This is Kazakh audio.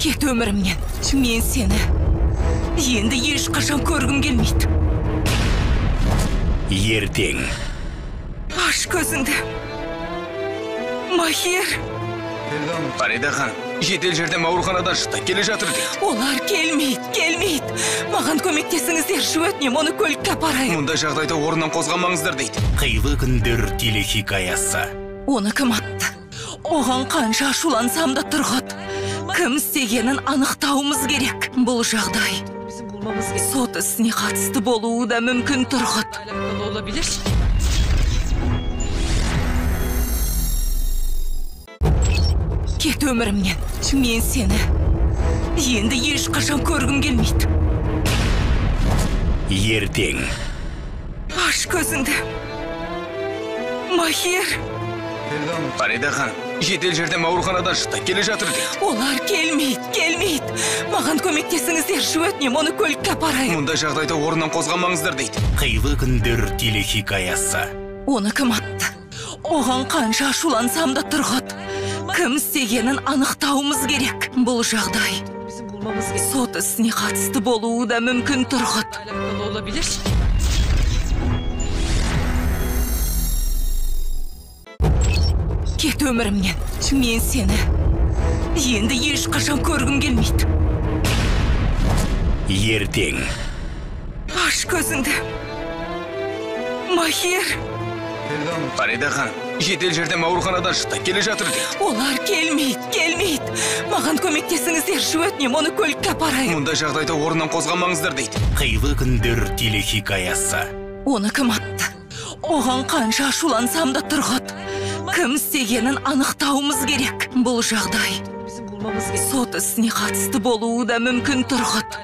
Кет өмірімнен. Мен сені енді ешқашан көргім келмейді. Ертең. Аш көзіңді. Махир. Фарида ханым, жедел жәрдем ауруханадан шықты, келе жатыр дейді. Олар келмейді. Маған көмектесіңіздерші, өтінем, оны көлікке апарайын. Мұндай жағдайда орнынан қозғамаңыздар дейді. Қилы күндер телехикаясы. Оны кім атты? Оған қанша ашулансам да тұрғыт. Кім істегенін анықтауымыз керек. Бұл жағдай сот ісіне қатысты болуы да мүмкін тұрғыт. Кет өмірімнен. Мен сені енді ешқашан көргім келмейді. Ертең. Аш көзіңді. Махир. Фарида ханым, жедел жәрдем ауруханадан шықты, келе жатыр дейді. Олар келмейді. Маған көмектесіңіздерші, өтінем, оны көлікке апарайын. Мұндай жағдайда орнынан қозғамаңыздар дейді. Қилы күндер телехикаясы. Оны кім атты? Оған қанша ашулансам да тұрғыт. Кім істегенін анықтауымыз керек. Бұл жағдай сот ісіне қатысты болуы да мүмкін тұрғыт. Кет өмірімнен. Мен сені енді ешқашан көргім келмейді. Ертең. Аш көзіңді. Махир. Фарида ханым, жедел жәрдем ауруханадан шықты, келе жатыр дейді. Олар келмейді. Маған көмектесіңіздерші, өтінем, оны көлікке апарайын. Мұндай жағдайда орнынан қозғамаңыздар дейді. Қилы күндер телехикаясы. Оны кім атты? Оған қанша ашулансам да тұрғыт. Кім істегенін анықтауымыз керек. Бұл жағдай сот ісіне қатысты болуы да мүмкін тұрғыт.